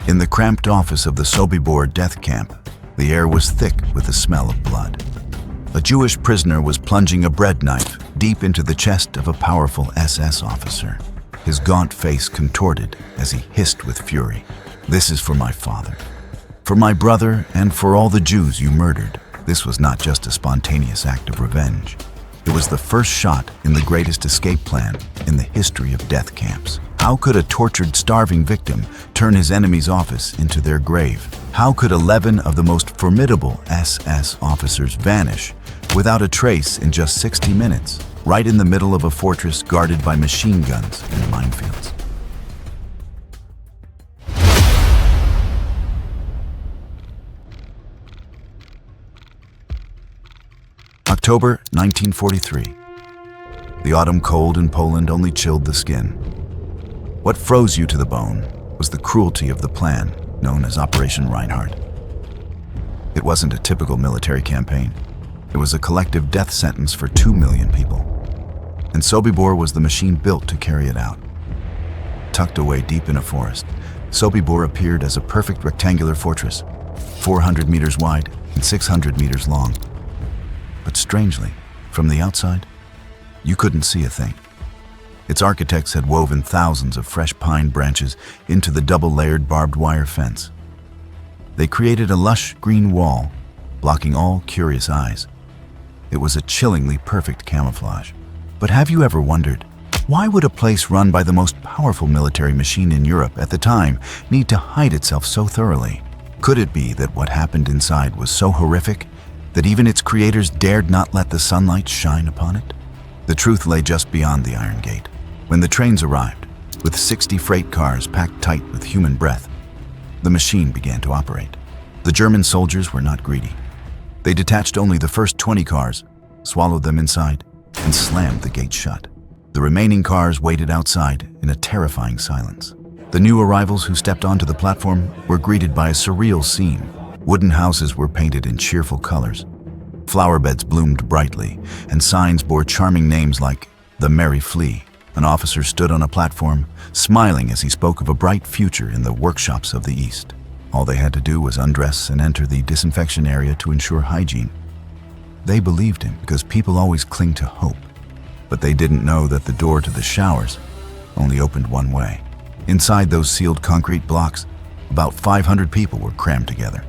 In the cramped office of the Sobibor death camp, the air was thick with the smell of blood. A Jewish prisoner was plunging a bread knife deep into the chest of a powerful SS officer. His gaunt face contorted as he hissed with fury. "This is for my father, for my brother, and for all the Jews you murdered." This was not just a spontaneous act of revenge. It was the first shot in the greatest escape plan in the history of death camps. How could a tortured, starving victim turn his enemy's office into their grave? How could 11 of the most formidable SS officers vanish without a trace in just 60 minutes, right in the middle of a fortress guarded by machine guns and minefields? October 1943. The autumn cold in Poland only chilled the skin. What froze you to the bone was the cruelty of the plan known as Operation Reinhardt. It wasn't a typical military campaign. It was a collective death sentence for 2 million people. And Sobibor was the machine built to carry it out. Tucked away deep in a forest, Sobibor appeared as a perfect rectangular fortress, 400 meters wide and 600 meters long. But strangely, from the outside, you couldn't see a thing. Its architects had woven thousands of fresh pine branches into the double-layered barbed wire fence. They created a lush green wall, blocking all curious eyes. It was a chillingly perfect camouflage. But have you ever wondered, why would a place run by the most powerful military machine in Europe at the time need to hide itself so thoroughly? Could it be that what happened inside was so horrific that even its creators dared not let the sunlight shine upon it? The truth lay just beyond the Iron Gate. When the trains arrived, with 60 freight cars packed tight with human breath, the machine began to operate. The German soldiers were not greedy. They detached only the first 20 cars, swallowed them inside, and slammed the gate shut. The remaining cars waited outside in a terrifying silence. The new arrivals who stepped onto the platform were greeted by a surreal scene. Wooden houses were painted in cheerful colors. Flower beds bloomed brightly, and signs bore charming names like the Merry Flea. An officer stood on a platform, smiling as he spoke of a bright future in the workshops of the East. All they had to do was undress and enter the disinfection area to ensure hygiene. They believed him because people always cling to hope. But they didn't know that the door to the showers only opened one way. Inside those sealed concrete blocks, about 500 people were crammed together.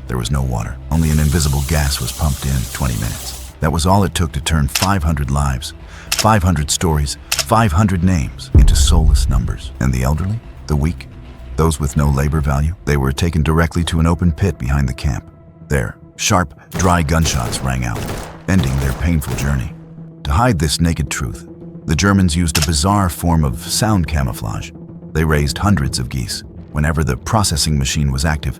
There was no water. Only an invisible gas was pumped in 20 minutes. That was all it took to turn 500 lives, 500 stories, 500 names into soulless numbers. And the elderly, the weak, those with no labor value, they were taken directly to an open pit behind the camp. There, sharp, dry gunshots rang out, ending their painful journey. To hide this naked truth, the Germans used a bizarre form of sound camouflage. They raised hundreds of geese. Whenever the processing machine was active,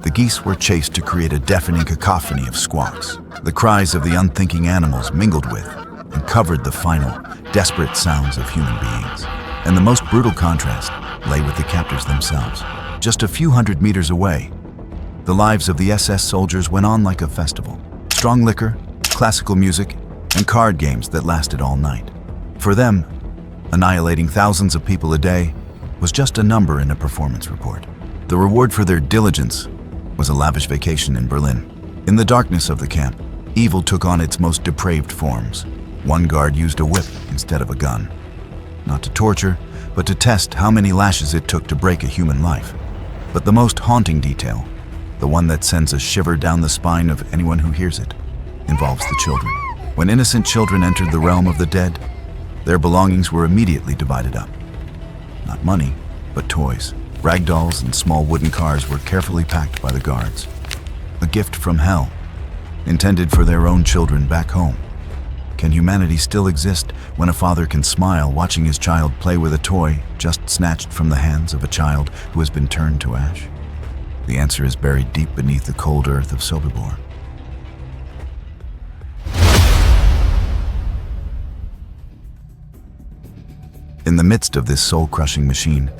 the geese were chased to create a deafening cacophony of squawks. The cries of the unthinking animals mingled with and covered the final, desperate sounds of human beings. And the most brutal contrast lay with the captors themselves. Just a few hundred meters away, the lives of the SS soldiers went on like a festival. Strong liquor, classical music, and card games that lasted all night. For them, annihilating thousands of people a day was just a number in a performance report. The reward for their diligence was a lavish vacation in Berlin. In the darkness of the camp, evil took on its most depraved forms. One guard used a whip instead of a gun. Not to torture, but to test how many lashes it took to break a human life. But the most haunting detail, the one that sends a shiver down the spine of anyone who hears it, involves the children. When innocent children entered the realm of the dead, their belongings were immediately divided up. Not money, but toys. Rag dolls and small wooden cars were carefully packed by the guards. A gift from hell, intended for their own children back home. Can humanity still exist when a father can smile watching his child play with a toy just snatched from the hands of a child who has been turned to ash? The answer is buried deep beneath the cold earth of Sobibor. In the midst of this soul-crushing machine,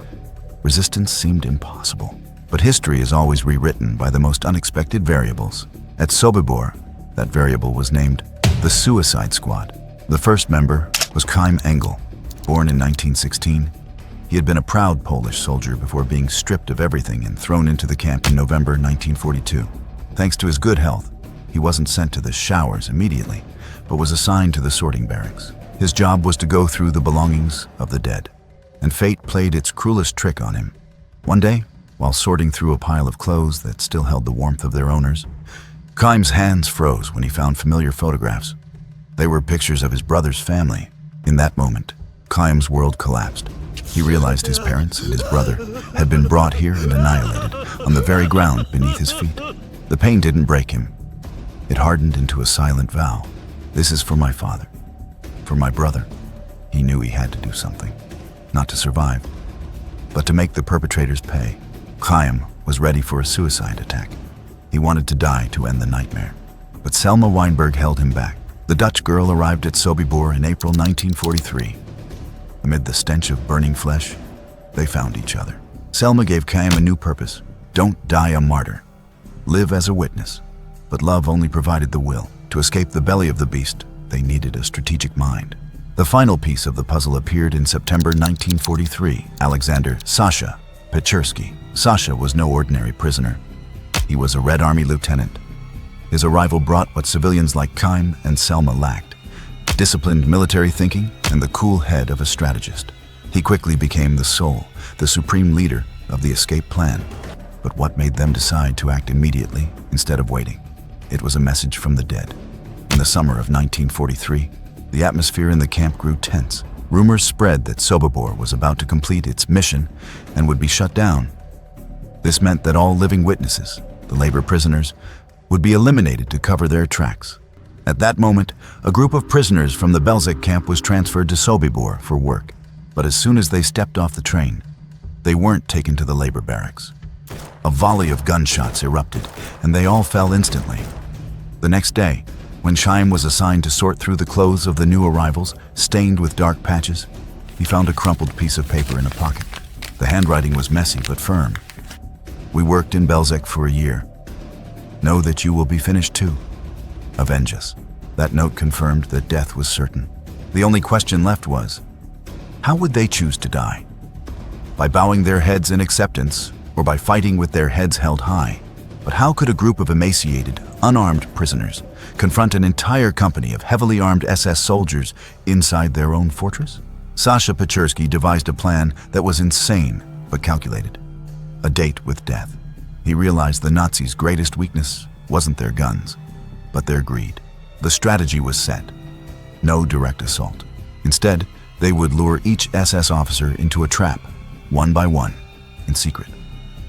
resistance seemed impossible. But history is always rewritten by the most unexpected variables. At Sobibor, that variable was named the Suicide Squad. The first member was Chaim Engel. Born in 1916, He had been a proud Polish soldier before being stripped of everything and thrown into the camp in November 1942. Thanks to his good health, he wasn't sent to the showers immediately, but was assigned to the sorting barracks. His job was to go through the belongings of the dead, and fate played its cruelest trick on him. One day, while sorting through a pile of clothes that still held the warmth of their owners, Chaim's hands froze when he found familiar photographs. They were pictures of his brother's family. In that moment, Chaim's world collapsed. He realized his parents and his brother had been brought here and annihilated on the very ground beneath his feet. The pain didn't break him. It hardened into a silent vow. This is for my father, for my brother. He knew he had to do something, not to survive, but to make the perpetrators pay. Chaim was ready for a suicide attack. He wanted to die to end the nightmare. But Selma Wijnberg held him back. The Dutch girl arrived at Sobibor in April 1943. Amid the stench of burning flesh, they found each other. Selma gave Chaim a new purpose. Don't die a martyr. Live as a witness. But love only provided the will. To escape the belly of the beast, they needed a strategic mind. The final piece of the puzzle appeared in September 1943. Alexander Sasha Pechersky. Sasha was no ordinary prisoner. He was a Red Army lieutenant. His arrival brought what civilians like Chaim and Selma lacked: disciplined military thinking and the cool head of a strategist. He quickly became the soul, the supreme leader of the escape plan. But what made them decide to act immediately instead of waiting? It was a message from the dead. In the summer of 1943, the atmosphere in the camp grew tense. Rumors spread that Sobibor was about to complete its mission and would be shut down. This meant that all living witnesses, the labor prisoners, would be eliminated to cover their tracks. At that moment, a group of prisoners from the Belzec camp was transferred to Sobibor for work. But as soon as they stepped off the train, they weren't taken to the labor barracks. A volley of gunshots erupted, and they all fell instantly. The next day, when Chaim was assigned to sort through the clothes of the new arrivals, stained with dark patches, he found a crumpled piece of paper in a pocket. The handwriting was messy but firm. We worked in Belzec for a year. Know that you will be finished too. Avenge us. That note confirmed that death was certain. The only question left was, how would they choose to die? By bowing their heads in acceptance, or by fighting with their heads held high? But how could a group of emaciated, unarmed prisoners confront an entire company of heavily armed SS soldiers inside their own fortress? Sasha Pechersky devised a plan that was insane but calculated. A date with death. He realized the Nazis' greatest weakness wasn't their guns, but their greed. The strategy was set. No direct assault. Instead, they would lure each SS officer into a trap, one by one, in secret.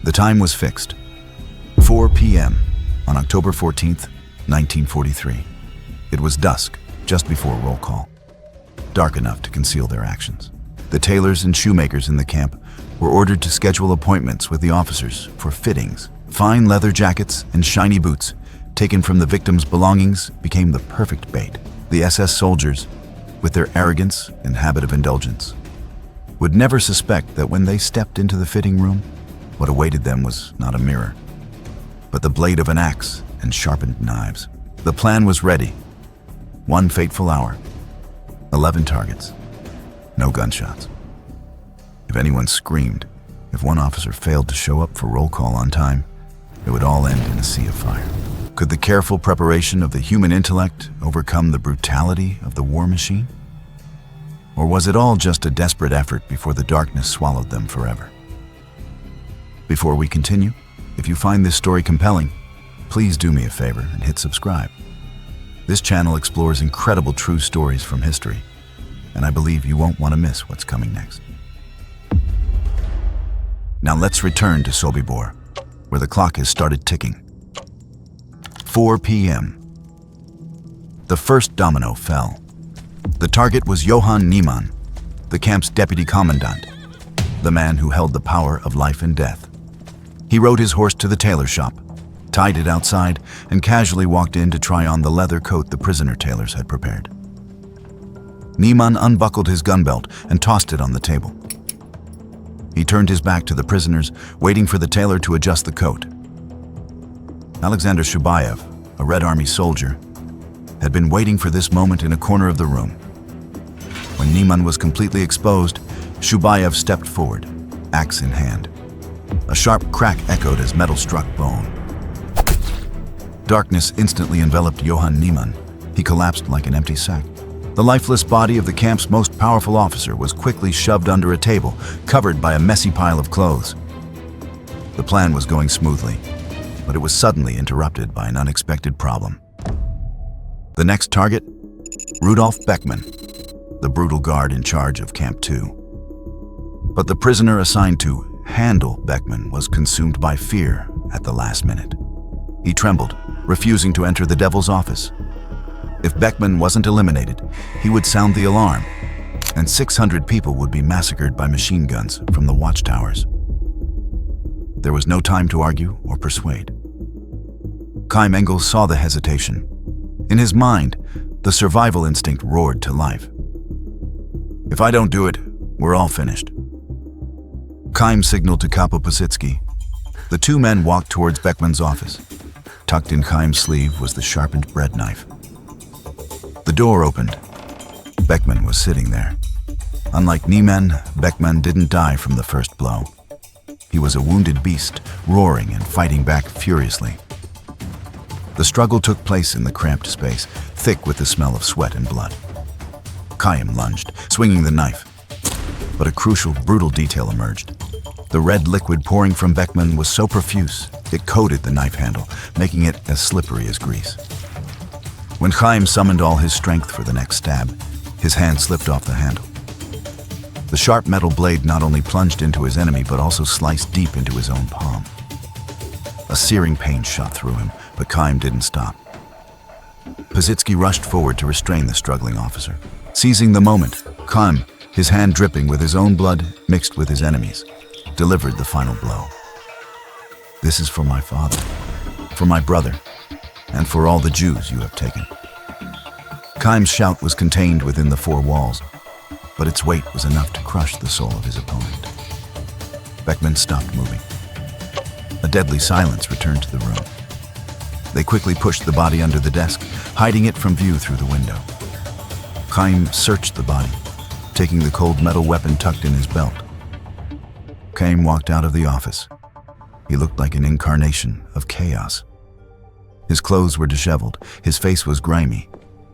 The time was fixed. 4 p.m. on October 14th, 1943. It was dusk, just before roll call. Dark enough to conceal their actions. The tailors and shoemakers in the camp were ordered to schedule appointments with the officers for fittings. Fine leather jackets and shiny boots, taken from the victims' belongings, became the perfect bait. The SS soldiers, with their arrogance and habit of indulgence, would never suspect that when they stepped into the fitting room, what awaited them was not a mirror, but the blade of an axe and sharpened knives. The plan was ready. One fateful hour, 11 targets, no gunshots. If anyone screamed, if one officer failed to show up for roll call on time, it would all end in a sea of fire. Could the careful preparation of the human intellect overcome the brutality of the war machine? Or was it all just a desperate effort before the darkness swallowed them forever? Before we continue, if you find this story compelling, please do me a favor and hit subscribe. This channel explores incredible true stories from history, and I believe you won't want to miss what's coming next. Now let's return to Sobibor, where the clock has started ticking. 4 p.m. The first domino fell. The target was Johann Niemann, the camp's deputy commandant, the man who held the power of life and death. He rode his horse to the tailor shop, tied it outside, and casually walked in to try on the leather coat the prisoner tailors had prepared. Niemann unbuckled his gun belt and tossed it on the table. He turned his back to the prisoners, waiting for the tailor to adjust the coat. Alexander Shubayev, a Red Army soldier, had been waiting for this moment in a corner of the room. When Niemann was completely exposed, Shubayev stepped forward, axe in hand. A sharp crack echoed as metal struck bone. Darkness instantly enveloped Johann Niemann. He collapsed like an empty sack. The lifeless body of the camp's most powerful officer was quickly shoved under a table, covered by a messy pile of clothes. The plan was going smoothly, but it was suddenly interrupted by an unexpected problem. The next target? Rudolf Beckmann, the brutal guard in charge of Camp 2. But the prisoner assigned to handle Beckmann was consumed by fear at the last minute. He trembled, refusing to enter the devil's office. If Beckmann wasn't eliminated, he would sound the alarm, and 600 people would be massacred by machine guns from the watchtowers. There was no time to argue or persuade. Chaim Engel saw the hesitation. In his mind, the survival instinct roared to life. If I don't do it, we're all finished. Chaim signaled to Kapo Pasitsky. The two men walked towards Beckmann's office. Tucked in Chaim's sleeve was the sharpened bread knife. The door opened. Beckmann was sitting there. Unlike Niemann, Beckmann didn't die from the first blow. He was a wounded beast, roaring and fighting back furiously. The struggle took place in the cramped space, thick with the smell of sweat and blood. Chaim lunged, swinging the knife. But a crucial, brutal detail emerged. The red liquid pouring from Beckmann was so profuse, it coated the knife handle, making it as slippery as grease. When Chaim summoned all his strength for the next stab, his hand slipped off the handle. The sharp metal blade not only plunged into his enemy, but also sliced deep into his own palm. A searing pain shot through him, but Chaim didn't stop. Pasitsky rushed forward to restrain the struggling officer. Seizing the moment, Chaim, his hand dripping with his own blood mixed with his enemy's, delivered the final blow. This is for my father, for my brother, and for all the Jews you have taken. Chaim's shout was contained within the four walls, but its weight was enough to crush the soul of his opponent. Beckmann stopped moving. A deadly silence returned to the room. They quickly pushed the body under the desk, hiding it from view through the window. Chaim searched the body, taking the cold metal weapon tucked in his belt. Chaim walked out of the office. He looked like an incarnation of chaos. His clothes were disheveled, his face was grimy,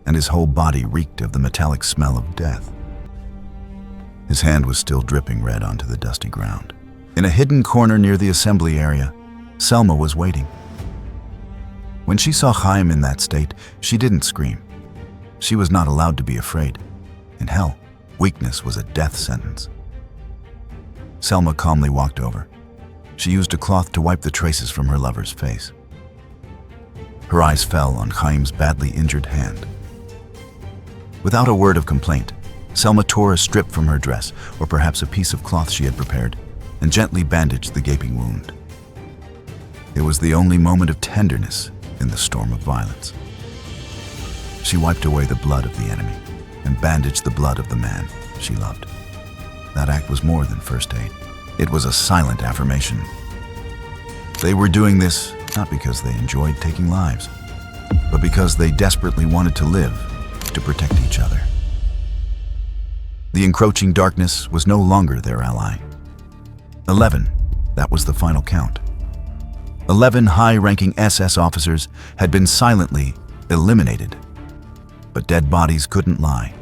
and his whole body reeked of the metallic smell of death. His hand was still dripping red onto the dusty ground. In a hidden corner near the assembly area, Selma was waiting. When she saw Chaim in that state, she didn't scream. She was not allowed to be afraid. In hell, weakness was a death sentence. Selma calmly walked over. She used a cloth to wipe the traces from her lover's face. Her eyes fell on Chaim's badly injured hand. Without a word of complaint, Selma tore a strip from her dress, or perhaps a piece of cloth she had prepared, and gently bandaged the gaping wound. It was the only moment of tenderness in the storm of violence. She wiped away the blood of the enemy and bandaged the blood of the man she loved. That act was more than first aid. It was a silent affirmation. They were doing this not because they enjoyed taking lives, but because they desperately wanted to live to protect each other. The encroaching darkness was no longer their ally. 11, that was the final count. 11 high-ranking SS officers had been silently eliminated, but dead bodies couldn't lie,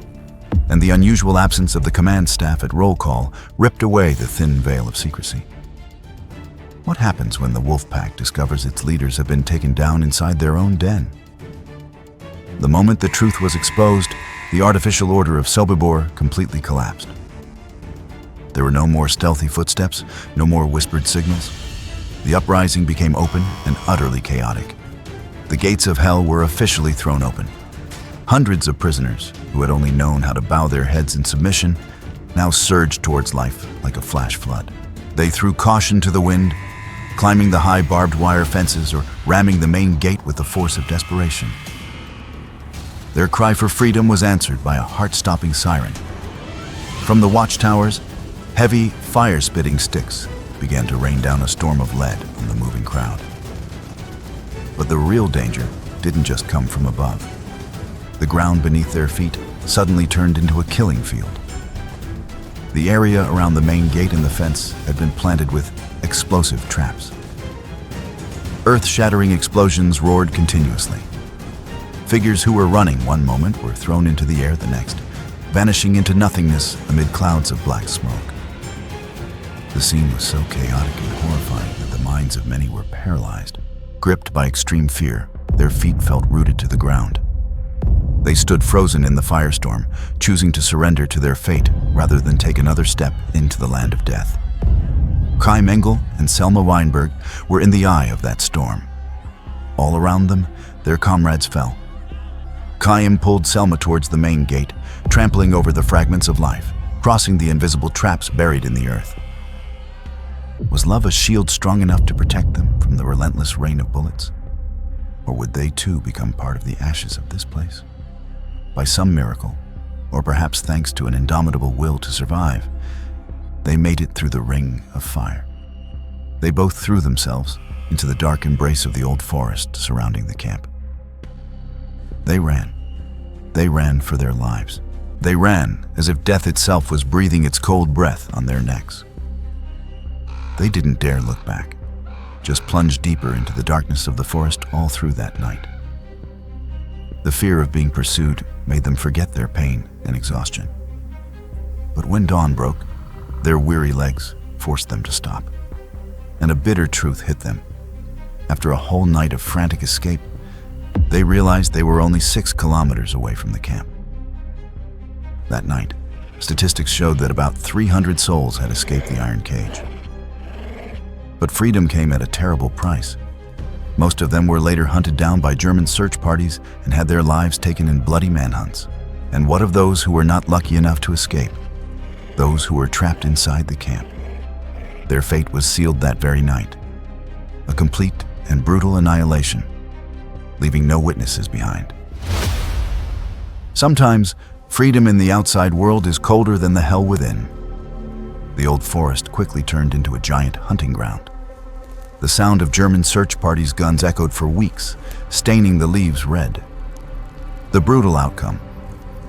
and the unusual absence of the command staff at roll call ripped away the thin veil of secrecy. What happens when the wolf pack discovers its leaders have been taken down inside their own den? The moment the truth was exposed, the artificial order of Sobibor completely collapsed. There were no more stealthy footsteps, no more whispered signals. The uprising became open and utterly chaotic. The gates of hell were officially thrown open. Hundreds of prisoners, who had only known how to bow their heads in submission, now surged towards life like a flash flood. They threw caution to the wind, climbing the high barbed wire fences or ramming the main gate with the force of desperation. Their cry for freedom was answered by a heart-stopping siren. From the watchtowers, heavy, fire-spitting sticks began to rain down a storm of lead on the moving crowd. But the real danger didn't just come from above. The ground beneath their feet suddenly turned into a killing field. The area around the main gate and the fence had been planted with explosive traps. Earth-shattering explosions roared continuously. Figures who were running one moment were thrown into the air the next, vanishing into nothingness amid clouds of black smoke. The scene was so chaotic and horrifying that the minds of many were paralyzed. Gripped by extreme fear, their feet felt rooted to the ground. They stood frozen in the firestorm, choosing to surrender to their fate rather than take another step into the land of death. Chaim Engel and Selma Wijnberg were in the eye of that storm. All around them, their comrades fell. Chaim pulled Selma towards the main gate, trampling over the fragments of life, crossing the invisible traps buried in the earth. Was love a shield strong enough to protect them from the relentless rain of bullets? Or would they too become part of the ashes of this place? By some miracle, or perhaps thanks to an indomitable will to survive, they made it through the ring of fire. They both threw themselves into the dark embrace of the old forest surrounding the camp. They ran. They ran for their lives. They ran as if death itself was breathing its cold breath on their necks. They didn't dare look back, just plunged deeper into the darkness of the forest all through that night. The fear of being pursued made them forget their pain and exhaustion. But when dawn broke, their weary legs forced them to stop. And a bitter truth hit them. After a whole night of frantic escape, they realized they were only 6 kilometers away from the camp. That night, statistics showed that about 300 souls had escaped the iron cage. But freedom came at a terrible price. Most of them were later hunted down by German search parties and had their lives taken in bloody manhunts. And what of those who were not lucky enough to escape? Those who were trapped inside the camp. Their fate was sealed that very night. A complete and brutal annihilation, leaving no witnesses behind. Sometimes, freedom in the outside world is colder than the hell within. The old forest quickly turned into a giant hunting ground. The sound of German search parties' guns echoed for weeks, staining the leaves red. The brutal outcome: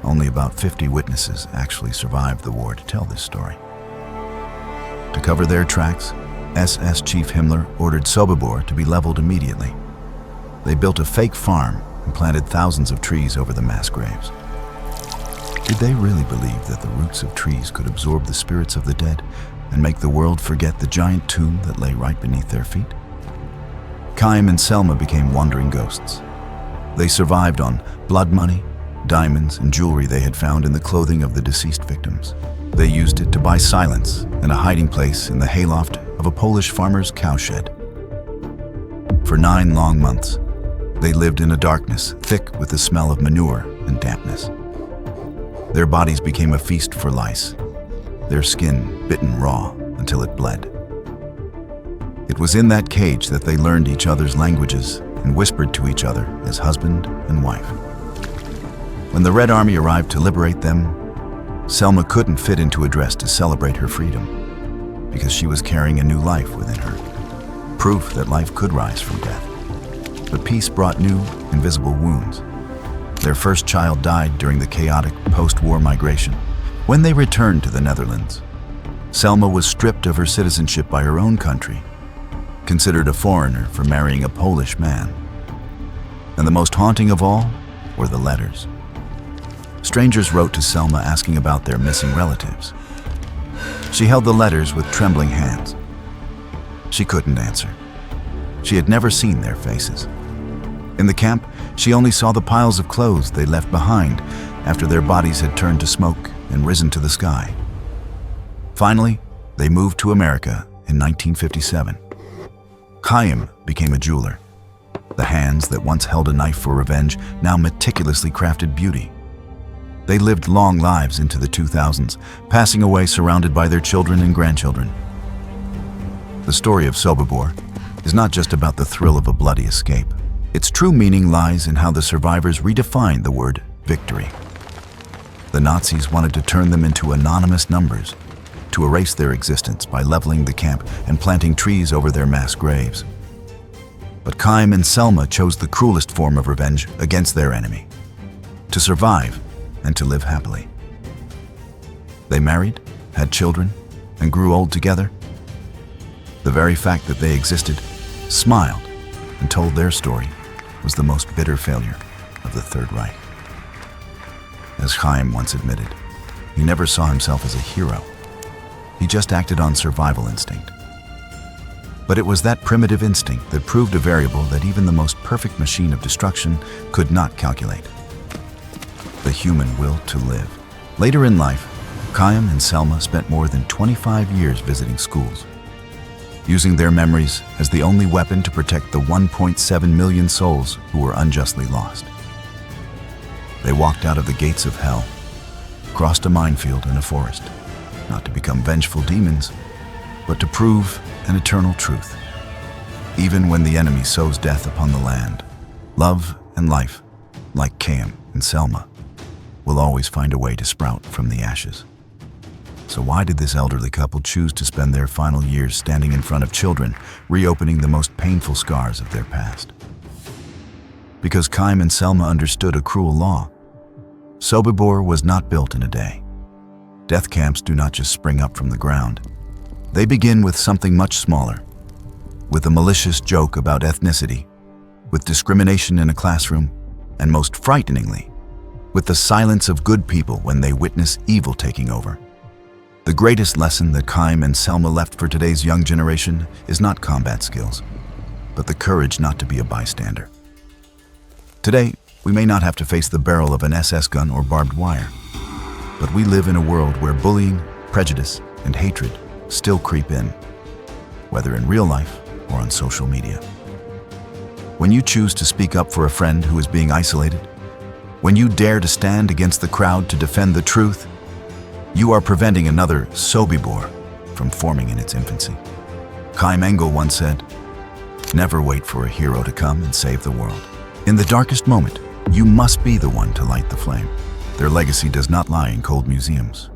only about 50 witnesses actually survived the war to tell this story. To cover their tracks, SS Chief Himmler ordered Sobibor to be leveled immediately. They built a fake farm and planted thousands of trees over the mass graves. Did they really believe that the roots of trees could absorb the spirits of the dead and make the world forget the giant tomb that lay right beneath their feet? Chaim and Selma became wandering ghosts. They survived on blood money, diamonds, and jewelry they had found in the clothing of the deceased victims. They used it to buy silence and a hiding place in the hayloft of a Polish farmer's cowshed. For 9 long months, they lived in a darkness thick with the smell of manure and dampness. Their bodies became a feast for lice, their skin bitten raw until it bled. It was in that cage that they learned each other's languages and whispered to each other as husband and wife. When the Red Army arrived to liberate them, Selma couldn't fit into a dress to celebrate her freedom because she was carrying a new life within her, proof that life could rise from death. But peace brought new, invisible wounds. Their first child died during the chaotic post-war migration. When they returned to the Netherlands, Selma was stripped of her citizenship by her own country, considered a foreigner for marrying a Polish man. And the most haunting of all were the letters. Strangers wrote to Selma asking about their missing relatives. She held the letters with trembling hands. She couldn't answer. She had never seen their faces. In the camp, she only saw the piles of clothes they left behind after their bodies had turned to smoke and risen to the sky. Finally, they moved to America in 1957. Chaim became a jeweler. The hands that once held a knife for revenge now meticulously crafted beauty. They lived long lives into the 2000s, passing away surrounded by their children and grandchildren. The story of Sobibor is not just about the thrill of a bloody escape. Its true meaning lies in how the survivors redefined the word victory. The Nazis wanted to turn them into anonymous numbers, to erase their existence by leveling the camp and planting trees over their mass graves. But Chaim and Selma chose the cruelest form of revenge against their enemy: to survive and to live happily. They married had children, and grew old together? The very fact that they existed, smiled, and told their story was the most bitter failure of the Third Reich. As Chaim once admitted, he never saw himself as a hero. He just acted on survival instinct. But it was that primitive instinct that proved a variable that even the most perfect machine of destruction could not calculate: the human will to live. Later in life, Chaim and Selma spent more than 25 years visiting schools, using their memories as the only weapon to protect the 1.7 million souls who were unjustly lost. They walked out of the gates of hell, crossed a minefield and a forest, not to become vengeful demons, but to prove an eternal truth. Even when the enemy sows death upon the land, love and life, like Chaim and Selma, will always find a way to sprout from the ashes. So why did this elderly couple choose to spend their final years standing in front of children, reopening the most painful scars of their past? Because Chaim and Selma understood a cruel law. Sobibor was not built in a day. Death camps do not just spring up from the ground. They begin with something much smaller, with a malicious joke about ethnicity, with discrimination in a classroom, and most frighteningly, with the silence of good people when they witness evil taking over. The greatest lesson that Chaim and Selma left for today's young generation is not combat skills, but the courage not to be a bystander. Today, we may not have to face the barrel of an SS gun or barbed wire, but we live in a world where bullying, prejudice, and hatred still creep in, whether in real life or on social media. When you choose to speak up for a friend who is being isolated, when you dare to stand against the crowd to defend the truth, you are preventing another Sobibor from forming in its infancy. Chaim Engel once said, "Never wait for a hero to come and save the world. In the darkest moment, you must be the one to light the flame." Their legacy does not lie in cold museums.